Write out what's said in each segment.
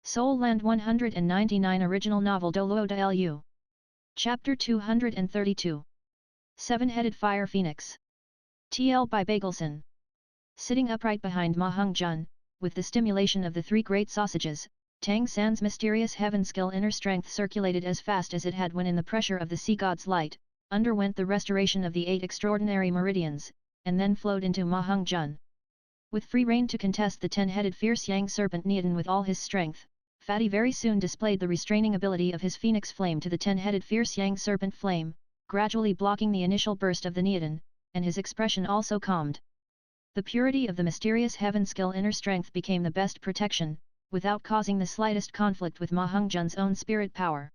Soul Land 199 Original Novel DouLuo DaLu. Chapter 232. Seven-Headed Fire Phoenix. TL by Bagelson. Sitting upright behind Ma Heng-jun, with the stimulation of the three great sausages, Tang San's mysterious heaven skill inner strength circulated as fast as it had when in the pressure of the sea god's light, underwent the restoration of the 8 extraordinary meridians, and then flowed into Ma Heng-jun. With free rein to contest the 10-headed fierce yang serpent Neodon with all his strength, Fatty very soon displayed the restraining ability of his phoenix flame to the 10-headed fierce yang serpent flame, gradually blocking the initial burst of the Neodon, and his expression also calmed. The purity of the mysterious heaven skill inner strength became the best protection, without causing the slightest conflict with Ma Heng-jun's own spirit power.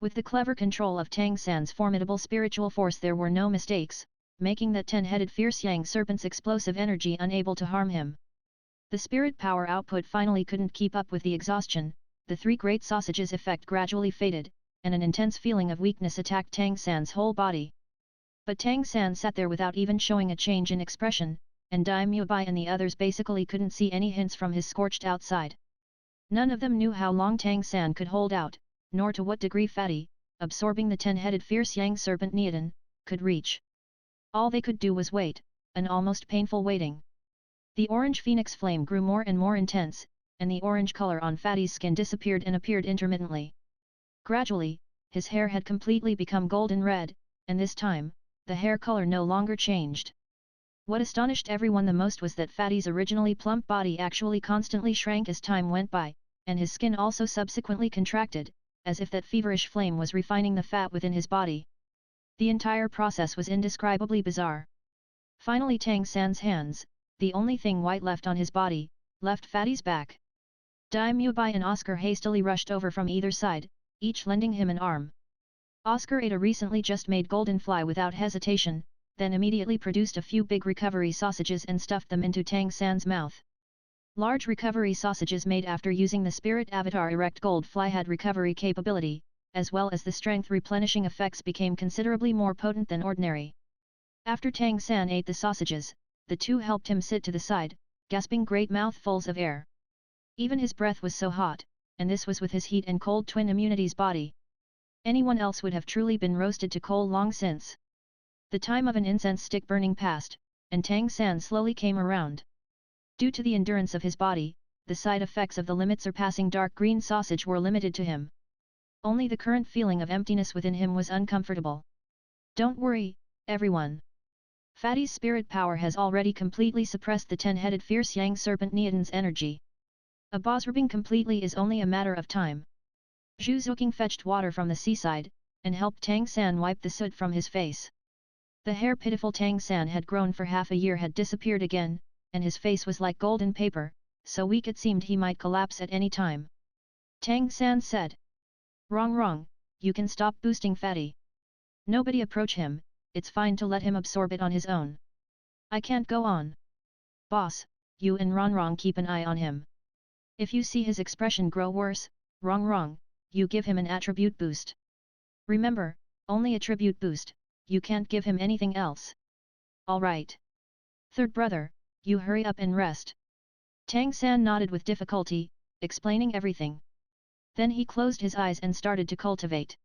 With the clever control of Tang San's formidable spiritual force there were no mistakes, making that 10-headed fierce yang serpent's explosive energy unable to harm him. The spirit power output finally couldn't keep up with the exhaustion, the three great sausages effect gradually faded, and an intense feeling of weakness attacked Tang San's whole body. But Tang San sat there without even showing a change in expression, and Daimyo Bai and the others basically couldn't see any hints from his scorched outside. None of them knew how long Tang San could hold out, nor to what degree Fatty, absorbing the 10-headed fierce yang serpent Neodon, could reach. All they could do was wait, an almost painful waiting. The orange phoenix flame grew more and more intense, and the orange color on Fatty's skin disappeared and appeared intermittently. Gradually, his hair had completely become golden red, and this time, the hair color no longer changed. What astonished everyone the most was that Fatty's originally plump body actually constantly shrank as time went by, and his skin also subsequently contracted, as if that feverish flame was refining the fat within his body. The entire process was indescribably bizarre. Finally Tang San's hands, the only thing white left on his body, left Fatty's back. Daimyo Bai and Oscar hastily rushed over from either side, each lending him an arm. Oscar ate a recently just made golden fly without hesitation, then immediately produced a few big recovery sausages and stuffed them into Tang San's mouth. Large recovery sausages made after using the spirit avatar erect gold fly had recovery capability, as well as the strength replenishing effects became considerably more potent than ordinary. After Tang San ate the sausages, the two helped him sit to the side, gasping great mouthfuls of air. Even his breath was so hot, and this was with his heat and cold twin immunity's body. Anyone else would have truly been roasted to coal long since. The time of an incense stick burning passed, and Tang San slowly came around. Due to the endurance of his body, the side effects of the limit-surpassing dark green sausage were limited to him. Only the current feeling of emptiness within him was uncomfortable. Don't worry, everyone. Fatty's spirit power has already completely suppressed the 10-headed fierce yang serpent Neodon's energy. Absorbing completely is only a matter of time. Zhu Zuoqing fetched water from the seaside, and helped Tang San wipe the soot from his face. The hair pitiful Tang San had grown for half a year had disappeared again, and his face was like golden paper, so weak it seemed he might collapse at any time. Tang San said. Wrong, you can stop boosting Fatty. Nobody approach him, it's fine to let him absorb it on his own. I can't go on. Boss, you and Rongrong keep an eye on him. If you see his expression grow worse, Rongrong, you give him an attribute boost. Remember, only attribute boost, you can't give him anything else. Alright. Third brother, you hurry up and rest. Tang San nodded with difficulty, explaining everything. Then he closed his eyes and started to cultivate.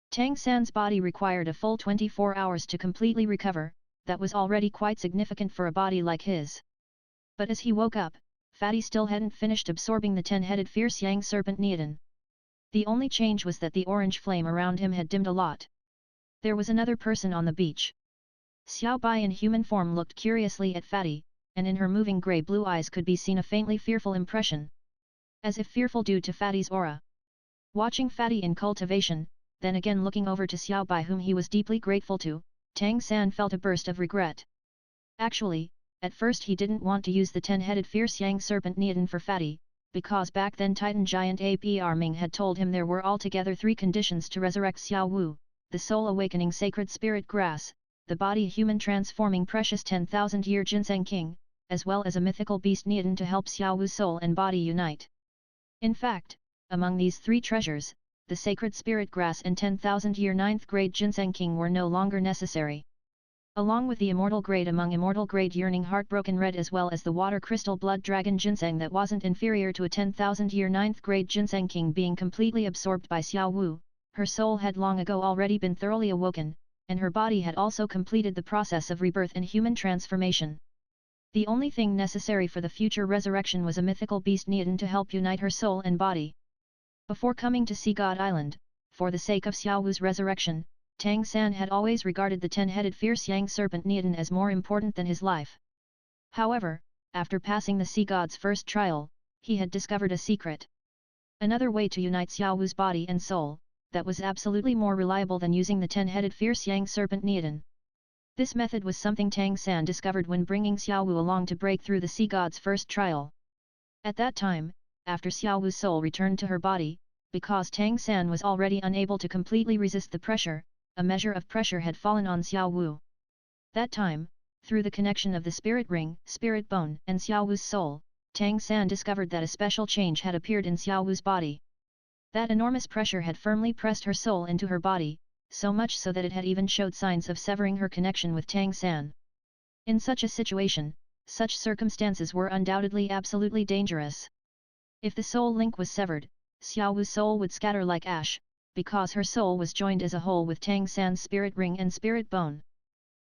Tang San's body required a full 24 hours to completely recover, that was already quite significant for a body like his. But as he woke up, Fatty still hadn't finished absorbing the 10-headed fierce yang serpent Neodon. The only change was that the orange flame around him had dimmed a lot. There was another person on the beach. Xiao Bai in human form looked curiously at Fatty, and in her moving grey-blue eyes could be seen a faintly fearful impression. As if fearful due to Fatty's aura. Watching Fatty in cultivation, then again looking over to Xiao Bai whom he was deeply grateful to, Tang San felt a burst of regret. Actually, at first he didn't want to use the 10-headed fierce yang serpent Neodon for Fatty, because back then Titan Giant Apr Ming had told him there were altogether 3 conditions to resurrect Xiao Wu, the soul awakening sacred spirit grass, the body human transforming precious 10,000-year ginseng king, as well as a mythical beast Neodon to help Xiao Wu's soul and body unite. In fact, among these 3 treasures, the sacred spirit grass and 10,000-year 9th grade ginseng king were no longer necessary. Along with the immortal grade among immortal grade yearning heartbroken red as well as the water crystal blood dragon ginseng that wasn't inferior to a 10,000-year 9th grade ginseng king being completely absorbed by Xiao Wu, her soul had long ago already been thoroughly awoken, and her body had also completed the process of rebirth and human transformation. The only thing necessary for the future resurrection was a mythical beast Niadan to help unite her soul and body. Before coming to Sea God Island, for the sake of Xiao Wu's resurrection, Tang San had always regarded the 10-headed fierce yang serpent Niadan as more important than his life. However, after passing the sea god's first trial, he had discovered a secret. Another way to unite Xiao Wu's body and soul, that was absolutely more reliable than using the 10-headed fierce yang serpent Niadan. This method was something Tang San discovered when bringing Xiao Wu along to break through the sea god's first trial. At that time, after Xiao Wu's soul returned to her body, because Tang San was already unable to completely resist the pressure, a measure of pressure had fallen on Xiao Wu. That time, through the connection of the spirit ring, spirit bone, and Xiao Wu's soul, Tang San discovered that a special change had appeared in Xiao Wu's body. That enormous pressure had firmly pressed her soul into her body, so much so that it had even showed signs of severing her connection with Tang San. In such a situation, such circumstances were undoubtedly absolutely dangerous. If the soul link was severed, Xiao Wu's soul would scatter like ash, because her soul was joined as a whole with Tang San's spirit ring and spirit bone.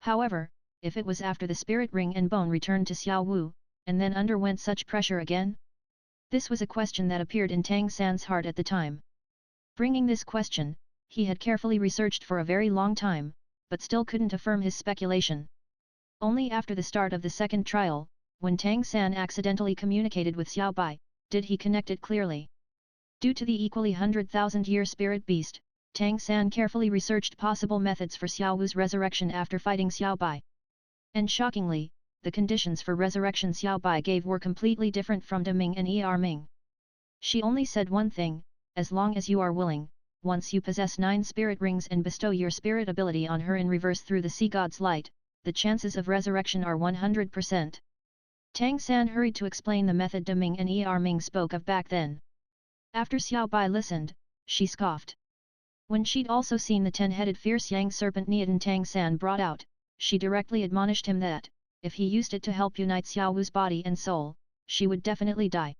However, if it was after the spirit ring and bone returned to Xiao Wu, and then underwent such pressure again? This was a question that appeared in Tang San's heart at the time. Bringing this question, he had carefully researched for a very long time, but still couldn't affirm his speculation. Only after the start of the second trial, when Tang San accidentally communicated with Xiao Bai, did he connect it clearly. Due to the equally 100,000-year spirit beast, Tang San carefully researched possible methods for Xiao Wu's resurrection after fighting Xiao Bai. And shockingly, the conditions for resurrection Xiao Bai gave were completely different from De Ming and Er Ming. She only said one thing: as long as you are willing, once you possess 9 spirit rings and bestow your spirit ability on her in reverse through the sea god's light, the chances of resurrection are 100%. Tang San hurried to explain the method De Ming and Er Ming spoke of back then. After Xiao Bai listened, she scoffed. When she'd also seen the 10-headed fierce yang serpent Niadan Tang San brought out, she directly admonished him that, if he used it to help unite Xiao Wu's body and soul, she would definitely die.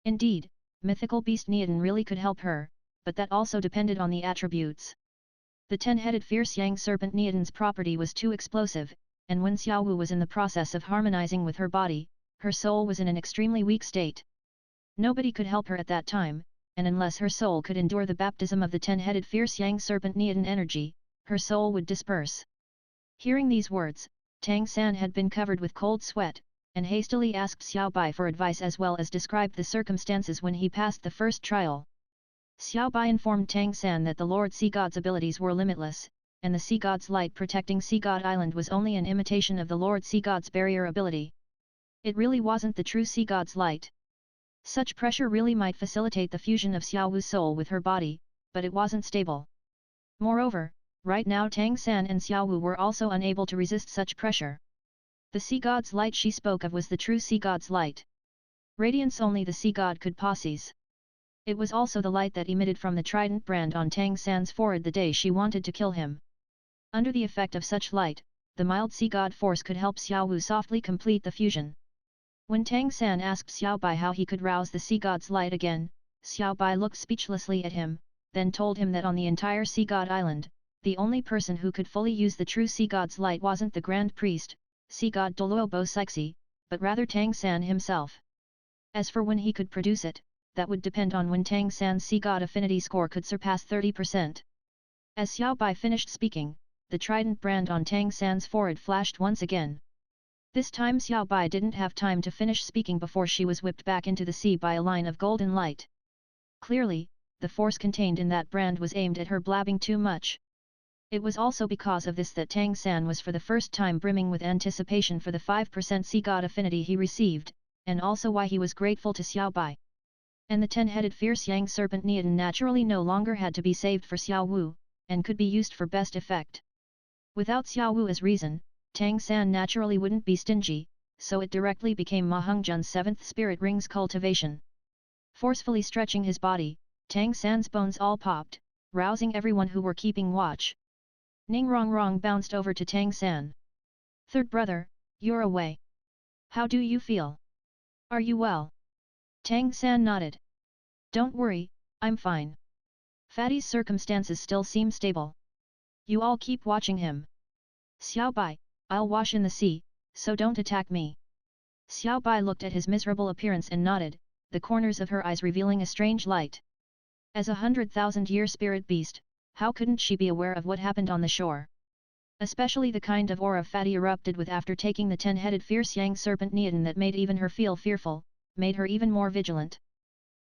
Indeed, mythical beast Niadan really could help her, but that also depended on the attributes. The 10-headed fierce yang serpent Niadan's property was too explosive, and when Xiao Wu was in the process of harmonizing with her body, her soul was in an extremely weak state. Nobody could help her at that time, and unless her soul could endure the baptism of the 10-headed fierce yang serpent Niadan energy, her soul would disperse. Hearing these words, Tang San had been covered with cold sweat, and hastily asked Xiao Bai for advice as well as described the circumstances when he passed the first trial. Xiao Bai informed Tang San that the Lord Sea God's abilities were limitless, and the Sea God's light protecting Sea God Island was only an imitation of the Lord Sea God's barrier ability. It really wasn't the true Sea God's light. Such pressure really might facilitate the fusion of Xiao Wu's soul with her body, but it wasn't stable. Moreover, right now Tang San and Xiao Wu were also unable to resist such pressure. The Sea God's light she spoke of was the true Sea God's light. Radiance only the Sea God could possess. It was also the light that emitted from the trident brand on Tang San's forehead the day she wanted to kill him. Under the effect of such light, the mild Sea God force could help Xiao Wu softly complete the fusion. When Tang San asked Xiao Bai how he could rouse the Sea God's light again, Xiao Bai looked speechlessly at him, then told him that on the entire Sea God Island, the only person who could fully use the true Sea God's light wasn't the Grand Priest, Sea God DouLuo DaLu, but rather Tang San himself. As for when he could produce it, that would depend on when Tang San's Sea God affinity score could surpass 30%. As Xiao Bai finished speaking, the trident brand on Tang San's forehead flashed once again. This time Xiao Bai didn't have time to finish speaking before she was whipped back into the sea by a line of golden light. Clearly, the force contained in that brand was aimed at her blabbing too much. It was also because of this that Tang San was for the first time brimming with anticipation for the 5% Sea God affinity he received, and also why he was grateful to Xiao Bai. And the 10-headed fierce yang serpent Niadan naturally no longer had to be saved for Xiao Wu, and could be used for best effect. Without Xiao Wu as reason, Tang San naturally wouldn't be stingy, so it directly became Ma Hongjun's 7th spirit ring's cultivation. Forcefully stretching his body, Tang San's bones all popped, rousing everyone who were keeping watch. Ning Rong Rong bounced over to Tang San. Third brother, you're away. How do you feel? Are you well? Tang San nodded. Don't worry, I'm fine. Fatty's circumstances still seem stable. You all keep watching him. Xiao Bai, I'll wash in the sea, so don't attack me. Xiao Bai looked at his miserable appearance and nodded, the corners of her eyes revealing a strange light. As a 100,000-year spirit beast, how couldn't she be aware of what happened on the shore? Especially the kind of aura Fatty erupted with after taking the 10-headed fierce yang serpent Neodan that made even her feel fearful, made her even more vigilant.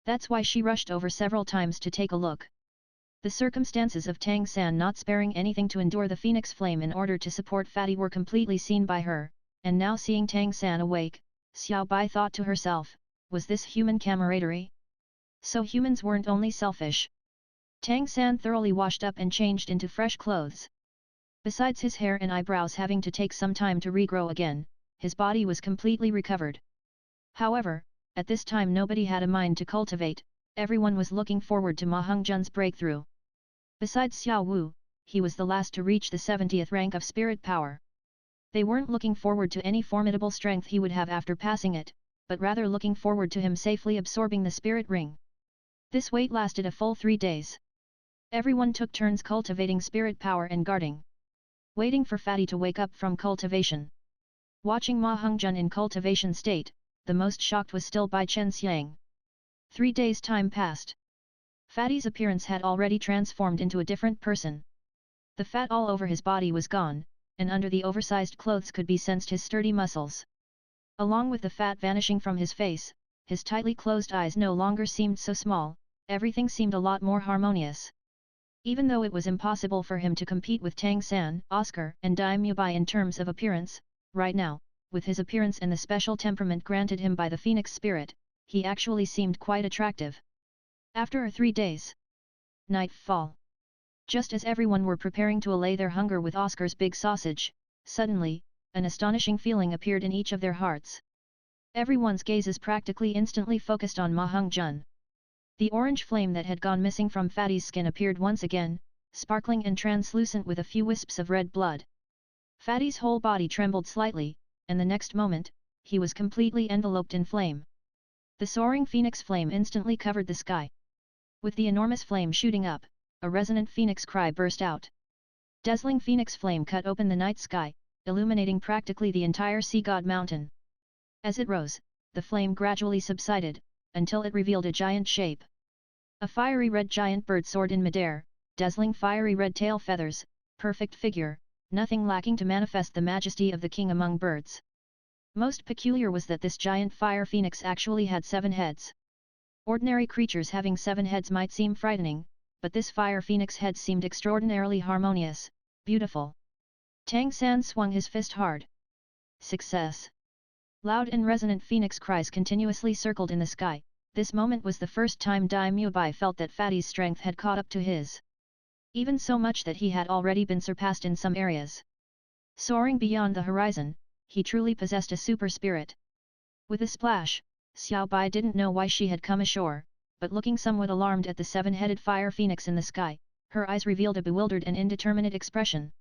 That's why she rushed over several times to take a look. The circumstances of Tang San not sparing anything to endure the phoenix flame in order to support Fatty were completely seen by her, and now seeing Tang San awake, Xiao Bai thought to herself, was this human camaraderie? So humans weren't only selfish. Tang San thoroughly washed up and changed into fresh clothes. Besides his hair and eyebrows having to take some time to regrow again, his body was completely recovered. However, at this time nobody had a mind to cultivate, everyone was looking forward to Ma Hongzhen's breakthrough. Besides Xiao Wu, he was the last to reach the 70th rank of spirit power. They weren't looking forward to any formidable strength he would have after passing it, but rather looking forward to him safely absorbing the spirit ring. This wait lasted a full 3 days. Everyone took turns cultivating spirit power and guarding. Waiting for Fatty to wake up from cultivation. Watching Ma Hongzhen in cultivation state, the most shocked was still Bai Chen Xiang. 3 days' time passed. Fatty's appearance had already transformed into a different person. The fat all over his body was gone, and under the oversized clothes could be sensed his sturdy muscles. Along with the fat vanishing from his face, his tightly closed eyes no longer seemed so small, everything seemed a lot more harmonious. Even though it was impossible for him to compete with Tang San, Oscar, and Dai Mubai in terms of appearance, right now, with his appearance and the special temperament granted him by the phoenix spirit, he actually seemed quite attractive. After 3 days, nightfall. Just as everyone were preparing to allay their hunger with Oscar's big sausage, suddenly, an astonishing feeling appeared in each of their hearts. Everyone's gazes practically instantly focused on Ma Hongzhen. The orange flame that had gone missing from Fatty's skin appeared once again, sparkling and translucent with a few wisps of red blood. Fatty's whole body trembled slightly, and the next moment, he was completely enveloped in flame. The soaring phoenix flame instantly covered the sky. With the enormous flame shooting up, a resonant phoenix cry burst out. Dazzling phoenix flame cut open the night sky, illuminating practically the entire sea god mountain. As it rose, the flame gradually subsided, until it revealed a giant shape. A fiery red giant bird soared in midair, dazzling fiery red tail feathers, perfect figure, nothing lacking to manifest the majesty of the king among birds. Most peculiar was that this giant fire phoenix actually had 7 heads. Ordinary creatures having 7 heads might seem frightening, but this fire phoenix head seemed extraordinarily harmonious, beautiful. Tang San swung his fist hard. Success! Loud and resonant phoenix cries continuously circled in the sky. This moment was the first time Dai Mubai felt that Fatty's strength had caught up to his. Even so much that he had already been surpassed in some areas. Soaring beyond the horizon, he truly possessed a super spirit. With a splash, Xiao Bai didn't know why she had come ashore, but looking somewhat alarmed at the 7-headed fire phoenix in the sky, her eyes revealed a bewildered and indeterminate expression.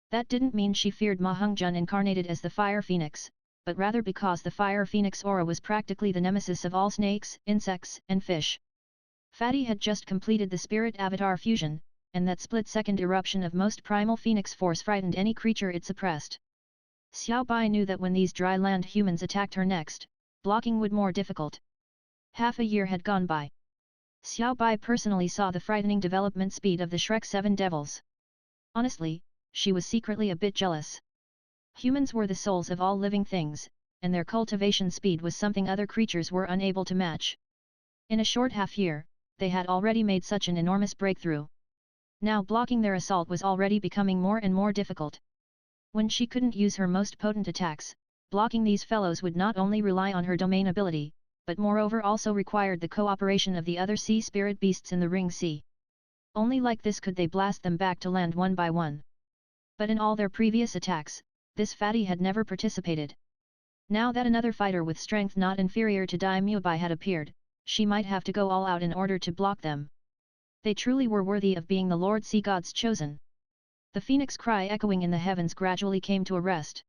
That didn't mean she feared Ma Hongzhen incarnated as the fire phoenix, but rather because the fire phoenix aura was practically the nemesis of all snakes, insects, and fish. Fatty had just completed the spirit avatar fusion, and that split-second eruption of most primal phoenix force frightened any creature it suppressed. Xiao Bai knew that when these dry land humans attacked her next, blocking would more difficult. Half a year had gone by. Xiao Bai personally saw the frightening development speed of the Shrek 7 devils. Honestly, she was secretly a bit jealous. Humans were the souls of all living things, and their cultivation speed was something other creatures were unable to match. In a short half-year, they had already made such an enormous breakthrough. Now blocking their assault was already becoming more and more difficult. When she couldn't use her most potent attacks, blocking these fellows would not only rely on her domain ability, but moreover also required the cooperation of the other sea spirit beasts in the Ring Sea. Only like this could they blast them back to land one by one. But in all their previous attacks, this Fatty had never participated. Now that another fighter with strength not inferior to Dai Mubai had appeared, she might have to go all out in order to block them. They truly were worthy of being the Lord Sea God's chosen. The phoenix cry echoing in the heavens gradually came to a rest.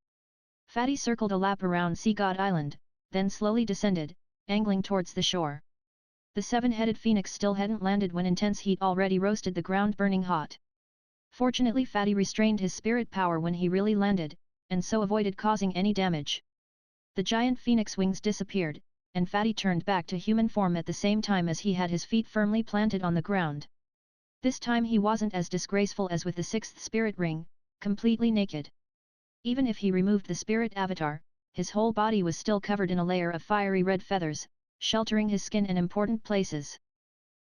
Fatty circled a lap around Sea God Island, then slowly descended, angling towards the shore. The seven-headed phoenix still hadn't landed when intense heat already roasted the ground burning hot. Fortunately Fatty restrained his spirit power when he really landed, and so avoided causing any damage. The giant phoenix wings disappeared, and Fatty turned back to human form at the same time as he had his feet firmly planted on the ground. This time he wasn't as disgraceful as with the sixth spirit ring, completely naked. Even if he removed the spirit avatar, his whole body was still covered in a layer of fiery red feathers, sheltering his skin in important places.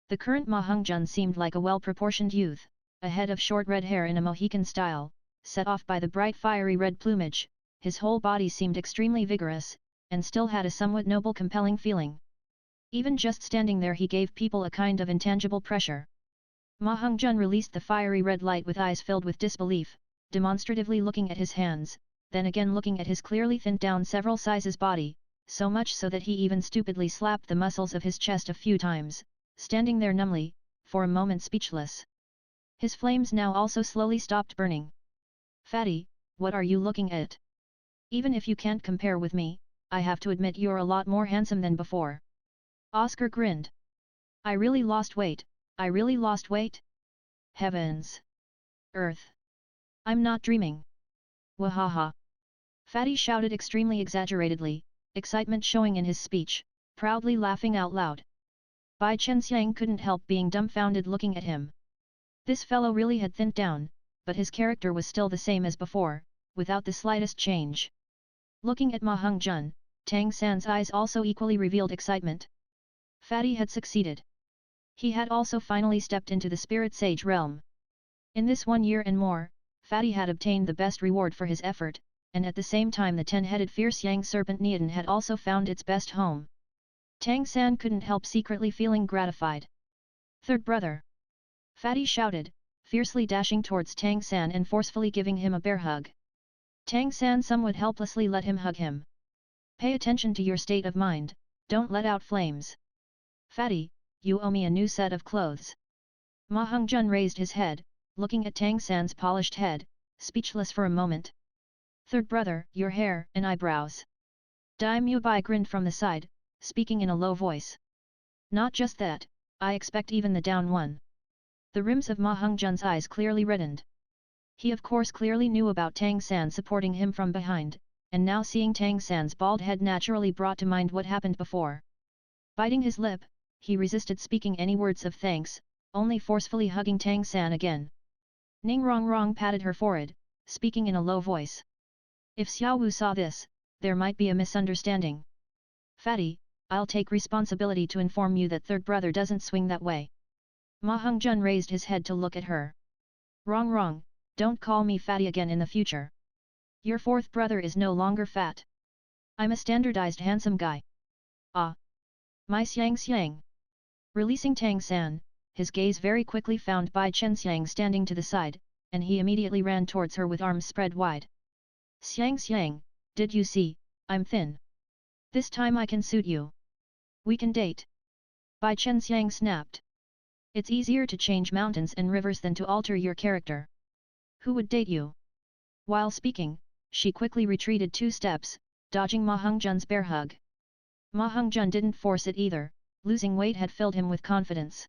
The current Ma Hongzhen seemed like a well-proportioned youth, a head of short red hair in a Mohican style, set off by the bright fiery red plumage. His whole body seemed extremely vigorous, and still had a somewhat noble compelling feeling. Even just standing there he gave people a kind of intangible pressure. Ma Hongzhen released the fiery red light with eyes filled with disbelief, demonstratively looking at his hands, then again looking at his clearly thinned down several sizes body, so much so that he even stupidly slapped the muscles of his chest a few times, standing there numbly, for a moment speechless. His flames now also slowly stopped burning. Fatty, what are you looking at? Even if you can't compare with me, I have to admit you're a lot more handsome than before. Oscar grinned. I really lost weight, I really lost weight? Heavens! Earth! I'm not dreaming. Wahaha! Fatty shouted extremely exaggeratedly, excitement showing in his speech, proudly laughing out loud. Bai Chenxiang couldn't help being dumbfounded looking at him. This fellow really had thinned down, but his character was still the same as before, without the slightest change. Looking at Ma Hongzhen, Tang San's eyes also equally revealed excitement. Fatty had succeeded. He had also finally stepped into the spirit sage realm. In this 1 year and more, Fatty had obtained the best reward for his effort, and at the same time the 10-headed fierce yang serpent Neodon had also found its best home. Tang San couldn't help secretly feeling gratified. Third brother! Fatty shouted, fiercely dashing towards Tang San and forcefully giving him a bear hug. Tang San somewhat helplessly let him hug him. Pay attention to your state of mind, don't let out flames. Fatty, you owe me a new set of clothes. Ma Hongzhen raised his head, looking at Tang San's polished head, speechless for a moment. Third brother, your hair and eyebrows. Dai Mubai grinned from the side, speaking in a low voice. Not just that, I expect even the down one. The rims of Ma Hongzhen's eyes clearly reddened. He of course clearly knew about Tang San supporting him from behind, and now seeing Tang San's bald head naturally brought to mind what happened before. Biting his lip, he resisted speaking any words of thanks, only forcefully hugging Tang San again. Ning Rongrong patted her forehead, speaking in a low voice. If Xiao Wu saw this, there might be a misunderstanding. Fatty, I'll take responsibility to inform you that third brother doesn't swing that way. Ma Hongzhen raised his head to look at her. Wrong, don't call me Fatty again in the future. Your fourth brother is no longer fat. I'm a standardized handsome guy. Ah! My Xiang. Releasing Tang San, his gaze very quickly found Bai Chenxiang standing to the side, and he immediately ran towards her with arms spread wide. Xiang, did you see, I'm thin. This time I can suit you. We can date. Bai Chenxiang snapped. It's easier to change mountains and rivers than to alter your character. Who would date you? While speaking, she quickly retreated 2 steps, dodging Ma Hongzhen's bear hug. Ma Hongzhen didn't force it either, losing weight had filled him with confidence.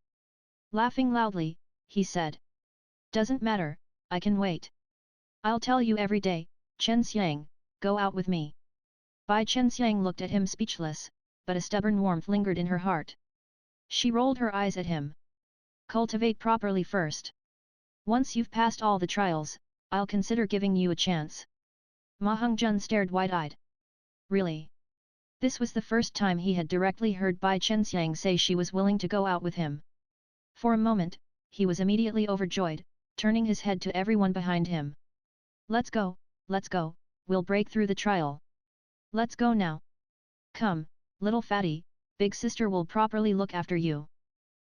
Laughing loudly, he said. Doesn't matter, I can wait. I'll tell you every day, Chen Xiang, go out with me. Bai Chen Xiang looked at him speechless, but a stubborn warmth lingered in her heart. She rolled her eyes at him. Cultivate properly first. Once you've passed all the trials, I'll consider giving you a chance. Ma Hongzhen stared wide-eyed. Really? This was the first time he had directly heard Bai Chenxiang say she was willing to go out with him. For a moment, he was immediately overjoyed, turning his head to everyone behind him. Let's go, we'll break through the trial. Let's go now. Come, little Fatty, big sister will properly look after you.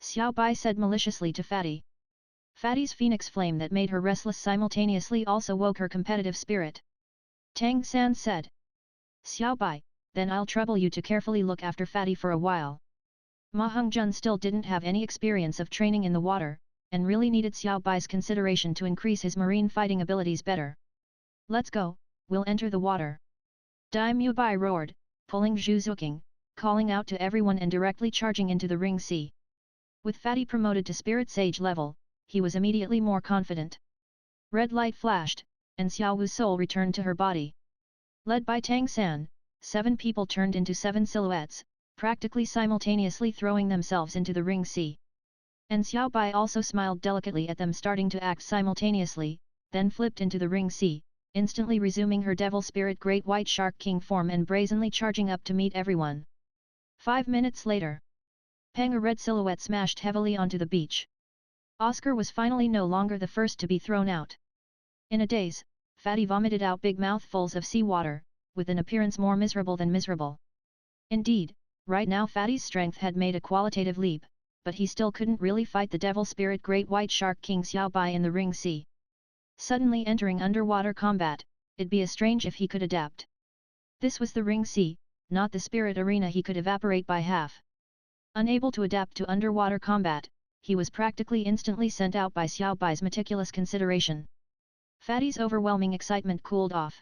Xiao Bai said maliciously to Fatty. Fatty's phoenix flame that made her restless simultaneously also woke her competitive spirit. Tang San said. Xiao Bai, then I'll trouble you to carefully look after Fatty for a while. Ma Hongzhen still didn't have any experience of training in the water, and really needed Xiao Bai's consideration to increase his marine fighting abilities better. Let's go, we'll enter the water. Dai Mubai roared, pulling Zhu Zuqing, calling out to everyone and directly charging into the ring sea. With Fatty promoted to Spirit Sage level, he was immediately more confident. Red light flashed, and Xiao Wu's soul returned to her body. Led by Tang San, 7 people turned into 7 silhouettes, practically simultaneously throwing themselves into the ring sea. And Xiao Bai also smiled delicately at them starting to act simultaneously, then flipped into the ring sea, instantly resuming her devil spirit great white shark king form and brazenly charging up to meet everyone. 5 minutes later, Pang, a red silhouette, smashed heavily onto the beach. Oscar was finally no longer the first to be thrown out. In a daze, Fatty vomited out big mouthfuls of seawater, with an appearance more miserable than miserable. Indeed, right now Fatty's strength had made a qualitative leap, but he still couldn't really fight the devil spirit great white shark king Xiao Bai in the ring sea. Suddenly entering underwater combat, it'd be strange if he could adapt. This was the ring sea, not the spirit arena. He could evaporate by half. Unable to adapt to underwater combat, he was practically instantly sent out by Xiao Bai's meticulous consideration. Fatty's overwhelming excitement cooled off.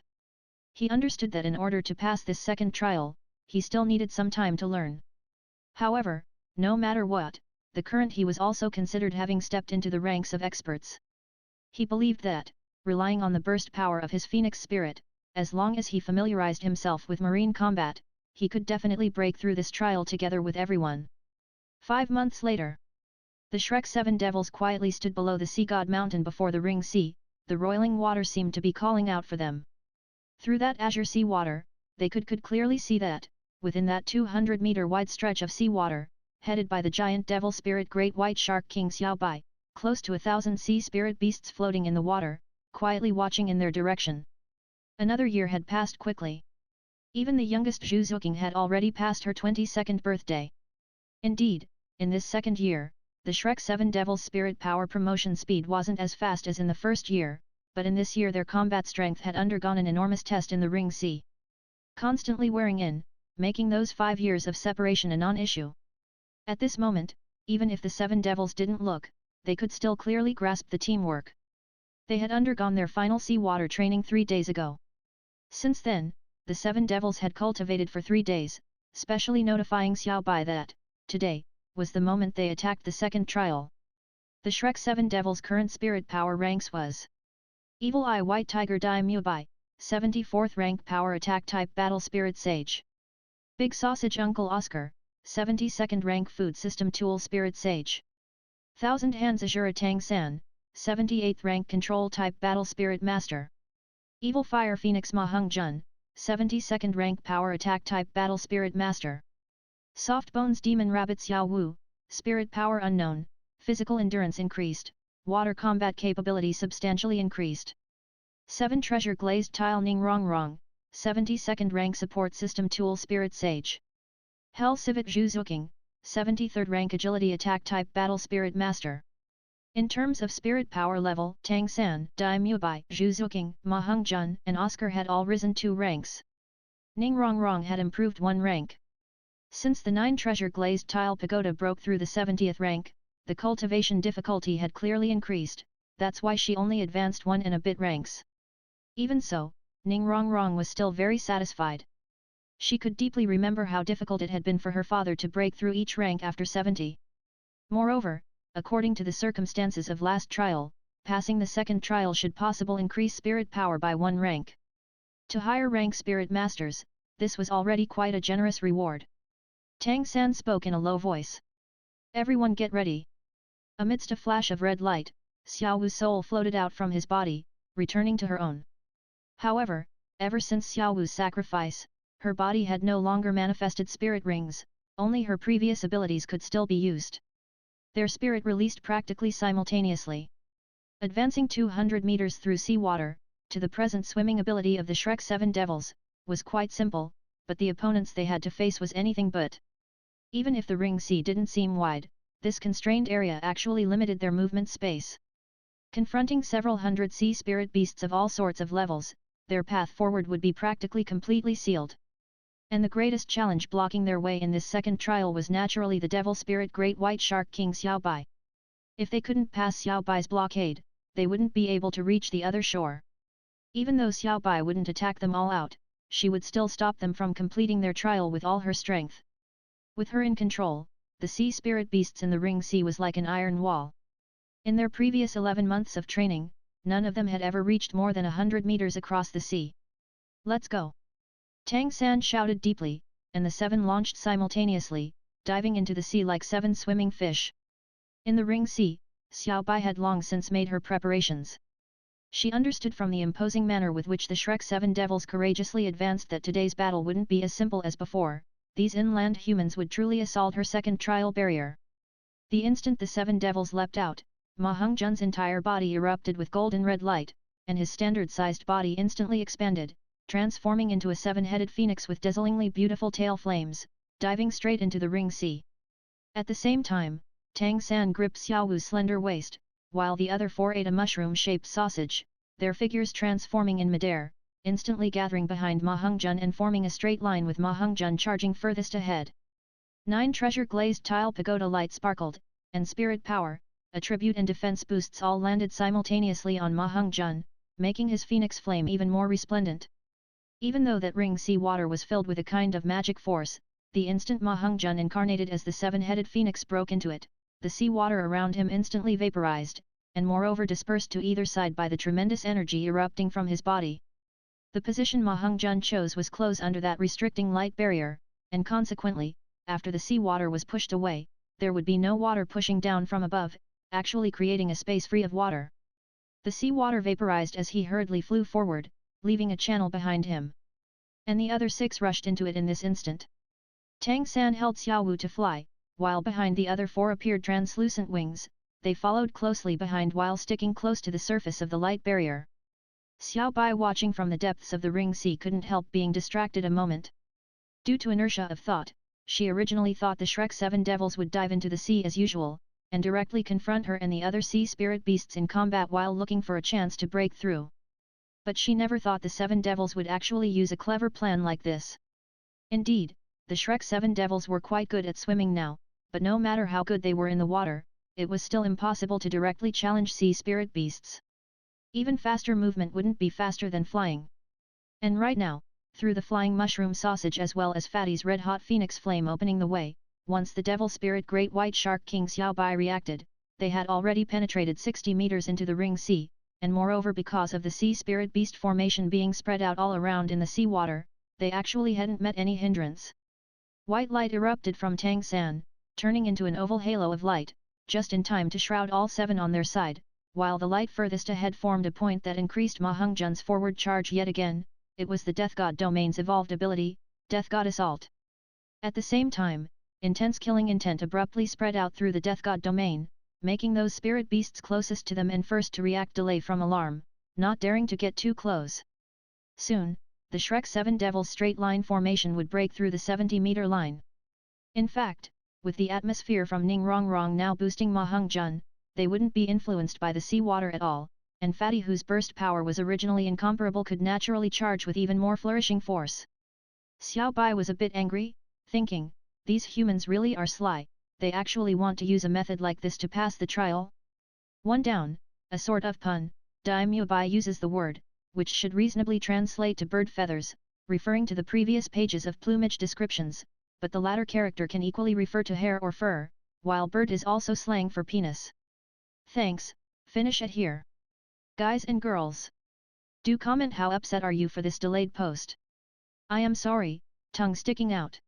He understood that in order to pass this second trial, he still needed some time to learn. However, no matter what, the current he was also considered having stepped into the ranks of experts. He believed that, relying on the burst power of his phoenix spirit, as long as he familiarized himself with marine combat, he could definitely break through this trial together with everyone. 5 months later, the Shrek 7 devils quietly stood below the Sea God Mountain before the ring sea. The roiling water seemed to be calling out for them. Through that azure sea water, they could clearly see that, within that 200-meter wide stretch of sea water, headed by the giant devil spirit great white shark king Xiao Bai, close to 1,000 sea spirit beasts floating in the water, quietly watching in their direction. Another year had passed quickly. Even the youngest Zhu Zuqing had already passed her 22nd birthday. Indeed, in this second year, the Shrek 7 Devil's spirit power promotion speed wasn't as fast as in the first year, but in this year their combat strength had undergone an enormous test in the ring sea. Constantly wearing in, making those 5 years of separation a non-issue. At this moment, even if the 7 devils didn't look, they could still clearly grasp the teamwork. They had undergone their final seawater training 3 days ago. Since then, the 7 devils had cultivated for 3 days, specially notifying Xiao Bai that, today, was the moment they attacked the second trial. The Shrek 7 Devil's current spirit power ranks was Evil Eye White Tiger Dai Mubai, 74th rank power attack type battle spirit sage. Big Sausage Uncle Oscar, 72nd rank food system tool spirit sage. Thousand Hands Azura Tang San, 78th rank control type battle spirit master. Evil Fire Phoenix Ma Hung Jun, 72nd rank power attack type battle spirit master. Soft Bones Demon Rabbit Xiao Wu, spirit power unknown, physical endurance increased, water combat capability substantially increased. 7 Treasure Glazed Tile Ning Rong Rong, 72nd rank support system tool spirit sage. Hell Civet Zhu Zuqing, 73rd rank agility attack type battle spirit master. In terms of spirit power level, Tang San, Dai Mubai, Zhu Zuqing, Ma Hung Jun and Oscar had all risen 2 ranks. Ning Rong Rong had improved 1 rank. Since the 9 Treasure Glazed Tile Pagoda broke through the 70th rank, the cultivation difficulty had clearly increased, that's why she only advanced 1 and a bit ranks. Even so, Ning Rong Rong was still very satisfied. She could deeply remember how difficult it had been for her father to break through each rank after 70. Moreover, according to the circumstances of last trial, passing the second trial should possibly increase spirit power by 1 rank. To higher rank spirit masters, this was already quite a generous reward. Tang San spoke in a low voice. Everyone get ready. Amidst a flash of red light, Xiao Wu's soul floated out from his body, returning to her own. However, ever since Xiao Wu's sacrifice, her body had no longer manifested spirit rings, only her previous abilities could still be used. Their spirit released practically simultaneously. Advancing 200 meters through seawater, to the present swimming ability of the Shrek 7 Devils, was quite simple, but the opponents they had to face was anything but. Even if the ring sea didn't seem wide, this constrained area actually limited their movement space. Confronting several hundred sea spirit beasts of all sorts of levels, their path forward would be practically completely sealed. And the greatest challenge blocking their way in this second trial was naturally the devil spirit great white shark king Xiao Bai. If they couldn't pass Xiao Bai's blockade, they wouldn't be able to reach the other shore. Even though Xiao Bai wouldn't attack them all out, she would still stop them from completing their trial with all her strength. With her in control, the sea spirit beasts in the ring sea was like an iron wall. In their previous 11 months of training, none of them had ever reached more than 100 meters across the sea. Let's go! Tang San shouted deeply, and the 7 launched simultaneously, diving into the sea like 7 swimming fish. In the ring sea, Xiao Bai had long since made her preparations. She understood from the imposing manner with which the Shrek 7 devils courageously advanced that today's battle wouldn't be as simple as before. These inland humans would truly assault her second trial barrier. The instant the 7 devils leapt out, Ma Hongzhen's entire body erupted with golden red light, and his standard-sized body instantly expanded, transforming into a 7-headed phoenix with dazzlingly beautiful tail flames, diving straight into the ring sea. At the same time, Tang San gripped Xiao Wu's slender waist, while the other 4 ate a mushroom-shaped sausage, their figures transforming in midair, instantly gathering behind Ma Hongzhen and forming a straight line with Ma Hongzhen charging furthest ahead. 9 treasure-glazed tile pagoda light sparkled, and spirit power, attribute and defense boosts all landed simultaneously on Ma Hongzhen, making his phoenix flame even more resplendent. Even though that ring sea water was filled with a kind of magic force, the instant Ma Hongzhen incarnated as the 7-headed phoenix broke into it, the sea water around him instantly vaporized, and moreover dispersed to either side by the tremendous energy erupting from his body. The position Ma Hongzhen chose was close under that restricting light barrier, and consequently, after the sea water was pushed away, there would be no water pushing down from above, actually creating a space free of water. The sea water vaporized as he hurriedly flew forward, leaving a channel behind him. And the other 6 rushed into it in this instant. Tang San held Xiao Wu to fly, while behind the other 4 appeared translucent wings. They followed closely behind while sticking close to the surface of the light barrier. Xiao Bai, watching from the depths of the ring sea, couldn't help being distracted a moment. Due to inertia of thought, she originally thought the Shrek 7 devils would dive into the sea as usual, and directly confront her and the other sea spirit beasts in combat while looking for a chance to break through. But she never thought the 7 devils would actually use a clever plan like this. Indeed, the Shrek 7 devils were quite good at swimming now, but no matter how good they were in the water, it was still impossible to directly challenge sea spirit beasts. Even faster movement wouldn't be faster than flying. And right now, through the flying mushroom sausage as well as Fatty's red-hot phoenix flame opening the way, once the devil spirit Great White Shark King Xiao Bai reacted, they had already penetrated 60 meters into the ring sea, and moreover because of the sea spirit beast formation being spread out all around in the sea water, they actually hadn't met any hindrance. White light erupted from Tang San, turning into an oval halo of light, just in time to shroud all 7 on their side, while the light furthest ahead formed a point that increased Ma Hongzhen's forward charge yet again. It was the Death God domain's evolved ability, Death God Assault. At the same time, intense killing intent abruptly spread out through the Death God domain, making those spirit beasts closest to them and first to react delay from alarm, not daring to get too close. Soon, the Shrek 7 Devil's straight line formation would break through the 70-meter line. In fact, with the atmosphere from Ning Rongrong now boosting Ma Hongzhen, they wouldn't be influenced by the sea water at all, and Fatty, whose burst power was originally incomparable, could naturally charge with even more flourishing force. Xiao Bai was a bit angry, thinking, these humans really are sly, they actually want to use a method like this to pass the trial? One down, a sort of pun, Daimyo Bai uses the word, which should reasonably translate to bird feathers, referring to the previous pages of plumage descriptions, but the latter character can equally refer to hair or fur, while bird is also slang for penis. Thanks, finish it here. Guys and girls, do comment how upset are you for this delayed post. I am sorry, tongue sticking out.